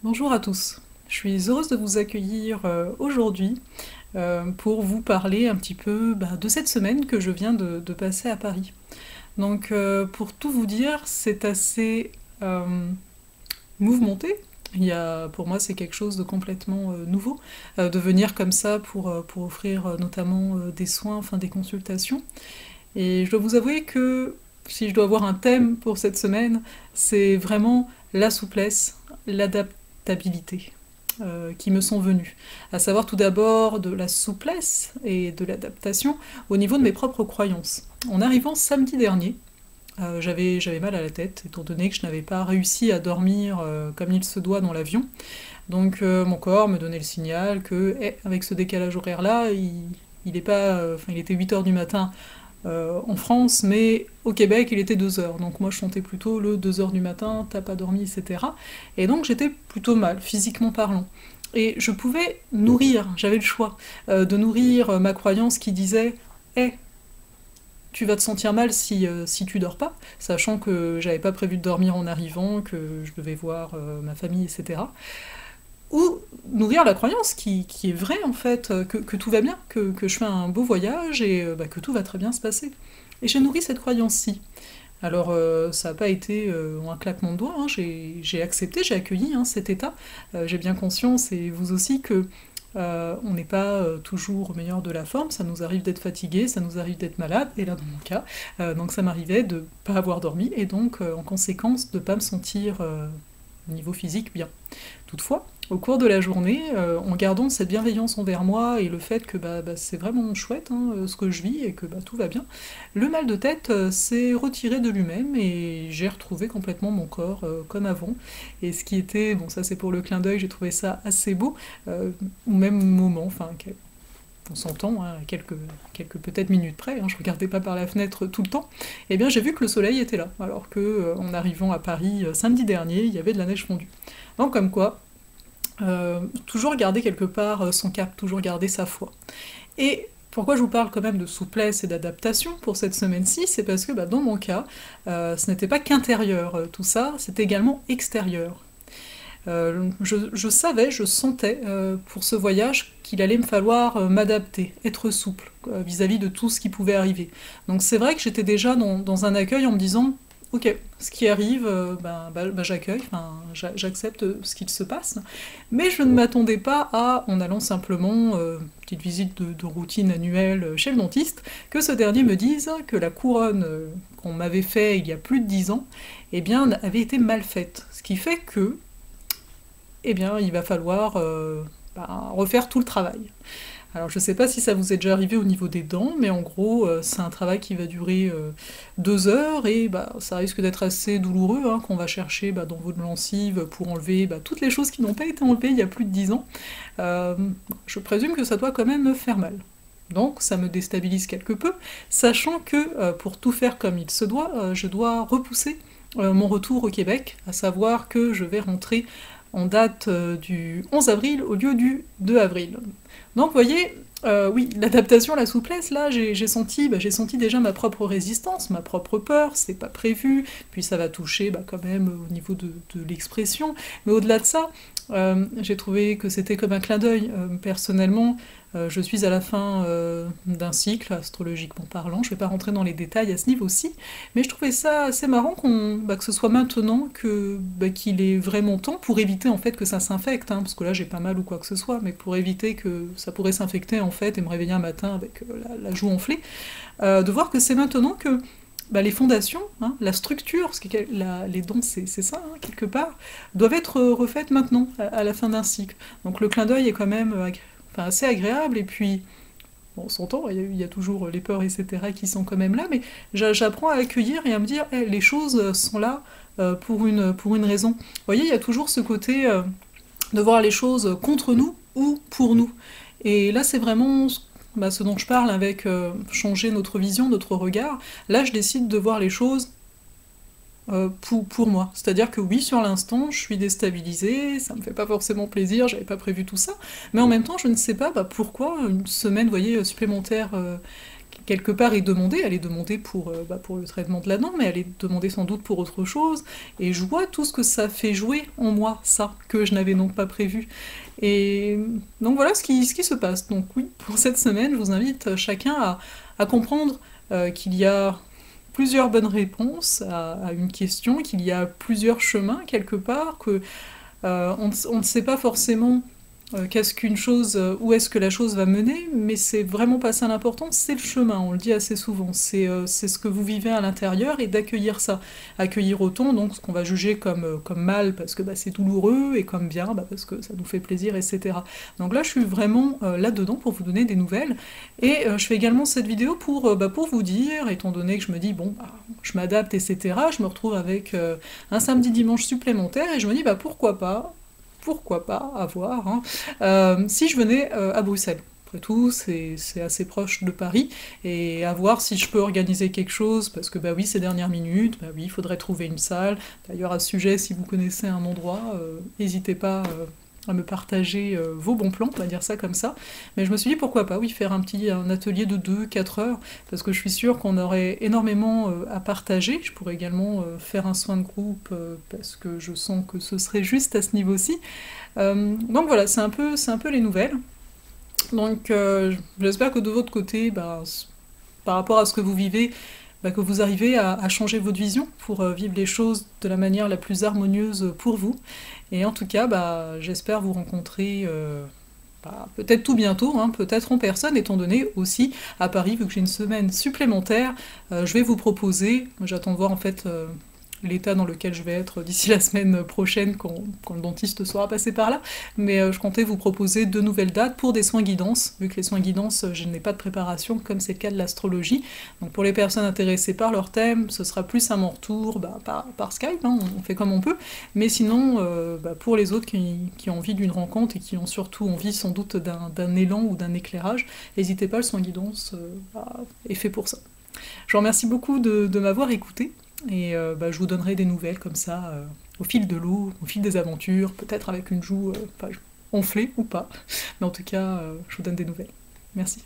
Bonjour à tous, je suis heureuse de vous accueillir aujourd'hui pour vous parler un petit peu de cette semaine que je viens de passer à Paris. Donc pour tout vous dire, c'est assez mouvementé. Pour moi, c'est quelque chose de complètement nouveau, de venir comme ça pour offrir notamment des soins, enfin des consultations. Et je dois vous avouer que si je dois avoir un thème pour cette semaine, c'est vraiment la souplesse, l'adaptabilité qui me sont venus. À savoir tout d'abord de la souplesse et de l'adaptation au niveau de mes propres croyances. En arrivant samedi dernier, j'avais mal à la tête, étant donné que je n'avais pas réussi à dormir comme il se doit dans l'avion. Donc mon corps me donnait le signal que, avec ce décalage horaire-là, il est pas, il était 8 heures du matin en France, mais au Québec, il était 2 heures. Donc moi, je sentais plutôt le 2 heures du matin, t'as pas dormi, etc. Et donc j'étais plutôt mal, physiquement parlant. Et je pouvais nourrir, j'avais le choix, de nourrir ma croyance qui disait Hé, tu vas te sentir mal si tu dors pas, sachant que j'avais pas prévu de dormir en arrivant, que je devais voir ma famille, etc. Ou nourrir la croyance qui est vraie en fait, que tout va bien, que je fais un beau voyage et que tout va très bien se passer. Et j'ai nourri cette croyance-ci. Alors ça n'a pas été un claquement de doigts, hein, j'ai accepté, j'ai accueilli cet état. J'ai bien conscience, et vous aussi, que on n'est pas toujours au meilleur de la forme, ça nous arrive d'être fatigué, ça nous arrive d'être malade, et là dans mon cas, donc ça m'arrivait de ne pas avoir dormi, et donc en conséquence de ne pas me sentir au niveau physique bien. Toutefois, au cours de la journée, en gardant cette bienveillance envers moi et le fait que c'est vraiment chouette ce que je vis et que tout va bien, le mal de tête s'est retiré de lui-même et j'ai retrouvé complètement mon corps comme avant. Et ce qui était, bon ça c'est pour le clin d'œil, j'ai trouvé ça assez beau, au même moment, enfin on s'entend, à quelques peut-être minutes près, je regardais pas par la fenêtre tout le temps, et bien j'ai vu que le soleil était là, alors que en arrivant à Paris samedi dernier, il y avait de la neige fondue. Donc comme quoi, toujours garder quelque part son cap, toujours garder sa foi. Et pourquoi je vous parle quand même de souplesse et d'adaptation pour cette semaine-ci, c'est parce que dans mon cas, ce n'était pas qu'intérieur tout ça, c'était également extérieur. Je savais, je sentais pour ce voyage qu'il allait me falloir m'adapter, être souple vis-à-vis de tout ce qui pouvait arriver. Donc c'est vrai que j'étais déjà dans un accueil en me disant ok, ce qui arrive, j'accueille, j'accepte ce qu'il se passe, mais je ne m'attendais pas à, en allant simplement, petite visite de routine annuelle chez le dentiste, que ce dernier me dise que la couronne qu'on m'avait fait il y a plus de 10 ans, eh bien, avait été mal faite. Ce qui fait que eh bien, il va falloir refaire tout le travail. Alors je sais pas si ça vous est déjà arrivé au niveau des dents, mais en gros c'est un travail qui va durer 2 heures et ça risque d'être assez douloureux qu'on va chercher dans votre gencive pour enlever toutes les choses qui n'ont pas été enlevées il y a plus de 10 ans. Je présume que ça doit quand même me faire mal. Donc ça me déstabilise quelque peu, sachant que pour tout faire comme il se doit, je dois repousser mon retour au Québec, à savoir que je vais rentrer en date du 11 avril au lieu du 2 avril. Donc vous voyez, oui, l'adaptation, la souplesse, là, j'ai senti déjà ma propre résistance, ma propre peur, c'est pas prévu, puis ça va toucher quand même au niveau de l'expression, mais au-delà de ça, j'ai trouvé que c'était comme un clin d'œil. Personnellement, je suis à la fin d'un cycle, astrologiquement parlant, je vais pas rentrer dans les détails à ce niveau-ci, mais je trouvais ça assez marrant que ce soit maintenant qu'il est vraiment temps, pour éviter en fait que ça s'infecte, parce que là j'ai pas mal ou quoi que ce soit, mais pour éviter que ça pourrait s'infecter en fait et me réveiller un matin avec la joue enflée, de voir que c'est maintenant que les fondations, la structure, parce que les dons c'est ça, quelque part, doivent être refaites maintenant, à la fin d'un cycle. Donc le clin d'œil est quand même assez agréable, et puis, bon, on s'entend, il y a toujours les peurs, etc., qui sont quand même là, mais j'apprends à accueillir et à me dire, les choses sont là pour une raison. Vous voyez, il y a toujours ce côté de voir les choses contre nous ou pour nous. Et là, c'est vraiment ce dont je parle avec changer notre vision, notre regard. Là, je décide de voir les choses pour moi. C'est-à-dire que oui, sur l'instant, je suis déstabilisée, ça me fait pas forcément plaisir, j'avais pas prévu tout ça, mais en même temps, je ne sais pas pourquoi une semaine, vous voyez, supplémentaire quelque part est demandée. Elle est demandée pour le traitement de la dent, mais elle est demandée sans doute pour autre chose. Et je vois tout ce que ça fait jouer en moi, ça, que je n'avais donc pas prévu. Et donc voilà ce qui se passe. Donc oui, pour cette semaine, je vous invite chacun à comprendre qu'il y a plusieurs bonnes réponses à une question, qu'il y a plusieurs chemins quelque part, que on ne sait pas forcément qu'est-ce qu'une chose, où est-ce que la chose va mener, mais c'est vraiment pas ça l'important, c'est le chemin, on le dit assez souvent, c'est ce que vous vivez à l'intérieur et d'accueillir ça. Accueillir autant donc ce qu'on va juger comme mal parce que c'est douloureux et comme bien parce que ça nous fait plaisir, etc. Donc là je suis vraiment là-dedans pour vous donner des nouvelles et je fais également cette vidéo pour vous dire, étant donné que je me dis bon, je m'adapte, etc., je me retrouve avec un samedi-dimanche supplémentaire et je me dis pourquoi pas, à voir, hein, si je venais à Bruxelles. Après tout, c'est assez proche de Paris, et à voir si je peux organiser quelque chose, parce que oui, ces dernières minutes, oui, il faudrait trouver une salle. D'ailleurs, à ce sujet, si vous connaissez un endroit, n'hésitez pas à me partager vos bons plans, on va dire ça comme ça. Mais je me suis dit pourquoi pas, oui, faire un atelier de 2-4 heures, parce que je suis sûre qu'on aurait énormément à partager. Je pourrais également faire un soin de groupe, parce que je sens que ce serait juste à ce niveau-ci. Donc voilà, c'est un peu les nouvelles. Donc j'espère que de votre côté, par rapport à ce que vous vivez, que vous arrivez à changer votre vision pour vivre les choses de la manière la plus harmonieuse pour vous. Et en tout cas, j'espère vous rencontrer peut-être tout bientôt, hein, peut-être en personne, étant donné aussi à Paris, vu que j'ai une semaine supplémentaire, je vais vous proposer, j'attends de voir en fait l'état dans lequel je vais être d'ici la semaine prochaine quand le dentiste sera passé par là, mais je comptais vous proposer 2 nouvelles dates pour des soins guidance, vu que les soins guidance, je n'ai pas de préparation comme c'est le cas de l'astrologie. Donc pour les personnes intéressées par leur thème, ce sera plus à mon retour par Skype, hein, on fait comme on peut, mais sinon pour les autres qui ont envie d'une rencontre et qui ont surtout envie sans doute d'un élan ou d'un éclairage, n'hésitez pas, le soin guidance est fait pour ça. Je vous remercie beaucoup de m'avoir écouté. Et je vous donnerai des nouvelles comme ça, au fil de l'eau, au fil des aventures, peut-être avec une joue enflée ou pas. Mais en tout cas, je vous donne des nouvelles. Merci.